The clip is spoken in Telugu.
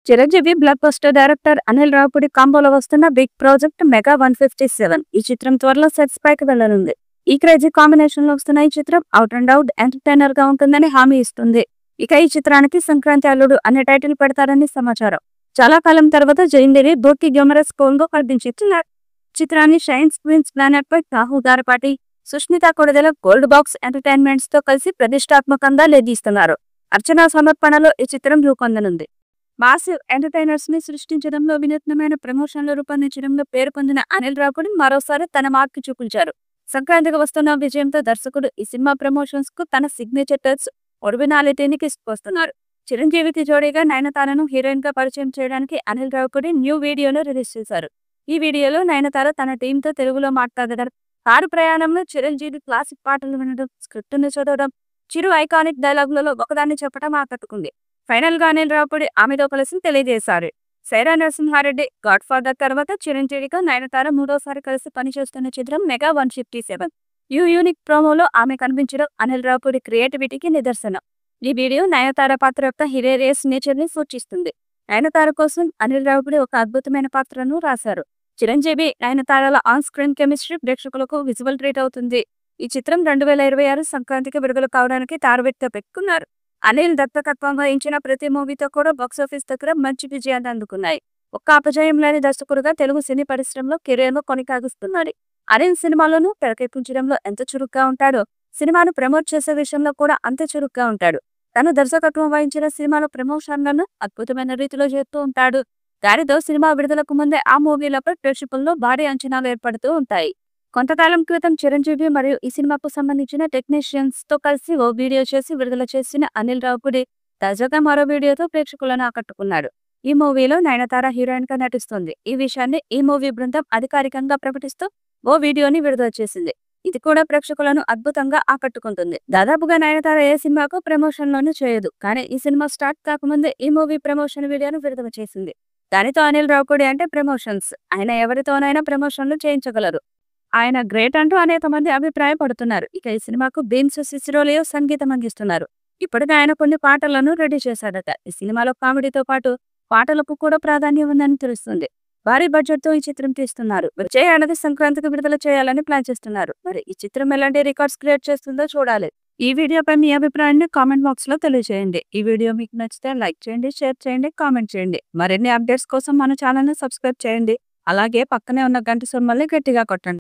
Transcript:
Chiranjeevi blockbuster director Anil Ravipudi కాంబోలో వస్తున్న బిగ్ ప్రాజెక్ట్ మెగా 157. ఈ చిత్రం త్వరలో సెట్స్ పైకి వెళ్లనుంది. ఈ క్రేజీ కాంబినేషన్ లో వస్తున్న ఈ చిత్రం అవుట్ అండ్ అవుట్ ఎంటర్టైనర్ గా ఉంటుందని హామీ ఇస్తుంది. ఇక ఈ చిత్రానికి సంక్రాంతి అల్లుడు అనే టైటిల్ పెడతారని సమాచారం. చాలా కాలం తర్వాత జయందిని బోకి గ్యూమరస్ కోల్గో కనిపించిస్తున్నారు. చిత్రాన్ని షైన్ స్క్రీన్స్ ప్లానెట్ పై Rahu Garapati, Sushmita Konidela gold box entertainments తో కలిసి ప్రతిష్టాత్మకంగా లేదీస్తున్నారు. అర్చన సమర్పణలో ఈ చిత్రం రూపొందనుంది. మాసివ్ ఎంటర్టైనర్స్ ని సృష్టించడంలో వినూత్నమైన ప్రమోషన్లు రూపొందించడంలో పేరు పొందిన అనిల్ రావుపూడి మరోసారి తన మార్క్ చూపించారు. సంక్రాంతికి వస్తున్న విజయంతో దర్శకుడు ఈ సినిమా ప్రమోషన్స్ కు తన సిగ్నేచర్ టచ్ ఒరిజినాలిటీని తీసుకొస్తున్నారు. చిరంజీవికి జోడీగా నయనతారను హీరోయిన్ గా పరిచయం చేయడానికి అనిల్ రావుపూడి న్యూ వీడియోను రిలీజ్ చేశారు. ఈ వీడియోలో నయనతార తన టీమ్ తో తెలుగులో మాట్లాడారు. కారు ప్రయాణంలో చిరంజీవి క్లాసిక్ పాటలు వినడం, స్క్రిప్టును చదవడం, చిరు ఐకానిక్ డైలాగులలో ఒకదాన్ని చెప్పడం ఆకట్టుకుంది. ఫైనల్ గా అనిల్ రావుపూడి ఆమెతో కలిసి తెలియజేశారు. సైరా నరసింహారెడ్డి గాడ్ ఫాదర్ తర్వాత చిరంజీవిగా నయనతార మూడోసారి కలిసి పనిచేస్తున్న చిత్రం మెగా 157. ఈ యూనిక్ ప్రోమోలో ఆమె కనిపించడం అనిల్ రావుపూడి క్రియేటివిటీకి నిదర్శనం. ఈ వీడియో నయనతార పాత్ర యొక్క హిలేరియస్ నేచర్ ని సూచిస్తుంది. నయనతార కోసం అనిల్ రావుపూడి ఒక అద్భుతమైన పాత్రను రాశారు. చిరంజీవి నయనతారల ఆన్ స్క్రీన్ కెమిస్ట్రీ ప్రేక్షకులకు విజువల్ ట్రీట్ అవుతుంది. ఈ చిత్రం 2026 సంక్రాంతికి విడుదల కావడానికి తారబెట్ట పెట్టుకున్నారు. అనిల్ దర్శకత్వం వహించిన ప్రతి మూవీతో కూడా బాక్సాఫీస్ దగ్గర మంచి విజయాన్ని అందుకున్నాయి. ఒక్క అపజయం లేని దర్శకుడుగా తెలుగు సినీ పరిశ్రమలో కెరీర్ను కొనసాగిస్తున్నాడు. అనిల్ సినిమాలను తెరకెక్కించడంలో ఎంత చురుగ్గా ఉంటాడో సినిమాను ప్రమోట్ చేసే విషయంలో కూడా అంతే చురుగ్గా ఉంటాడు. తను దర్శకత్వం వహించిన సినిమాల ప్రమోషన్లను అద్భుతమైన రీతిలో చేస్తూ ఉంటాడు. దానితో సినిమా విడుదలకు ముందే ఆ మూవీలపై ప్రేక్షకుల్లో భారీ అంచనాలు ఏర్పడుతూ ఉంటాయి. కొంతకాలం క్రితం చిరంజీవి మరియు ఈ సినిమాకు సంబంధించిన టెక్నీషియన్స్ తో కలిసి ఓ వీడియో చేసి విడుదల చేసిన అనిల్ రావుపూడి తాజాగా మరో వీడియోతో ప్రేక్షకులను ఆకట్టుకున్నాడు. ఈ మూవీలో నయనతార హీరోయిన్ గా నటిస్తుంది. ఈ విషయాన్ని ఈ మూవీ బృందం అధికారికంగా ప్రకటిస్తూ ఓ వీడియోని విడుదల చేసింది. ఇది కూడా ప్రేక్షకులను అద్భుతంగా ఆకట్టుకుంటుంది. దాదాపుగా నయనతార ఏ సినిమాకు ప్రమోషన్లను చేయదు. కానీ ఈ సినిమా స్టార్ట్ కాకముందే ఈ మూవీ ప్రమోషన్ వీడియోను విడుదల చేసింది. దానితో అనిల్ రావుపూడి అంటే ప్రమోషన్స్. ఆయన ఎవరితోనైనా ప్రమోషన్లు చేయించగలరు. ఆయన గ్రేట్ అంటూ అనేక మంది అభిప్రాయపడుతున్నారు. ఇక ఈ సినిమాకు బీన్స్ సిసిరోలియో సంగీతం అందిస్తున్నారు. ఇప్పటికే ఆయన కొన్ని పాటలను రెడీ చేశాడట. ఈ సినిమాలో కామెడీతో పాటు పాటలకు కూడా ప్రాధాన్యం ఉందని తెలుస్తుంది. భారీ బడ్జెట్ తో ఈ చిత్రం తీస్తున్నారు. వచ్చే ఏడాది సంక్రాంతికి విడుదల చేయాలని ప్లాన్ చేస్తున్నారు. మరి ఈ చిత్రం ఎలాంటి రికార్డ్స్ క్రియేట్ చేస్తుందో చూడాలి. ఈ వీడియోపై మీ అభిప్రాయాన్ని కామెంట్ బాక్స్ లో తెలియజేయండి. ఈ వీడియో మీకు నచ్చితే లైక్ చేయండి, షేర్ చేయండి, కామెంట్ చేయండి. మరిన్ని అప్డేట్స్ కోసం మన ఛానల్ ని సబ్స్క్రైబ్ చేయండి. అలాగే పక్కనే ఉన్న గంట సింబల్ని గట్టిగా కొట్టండి.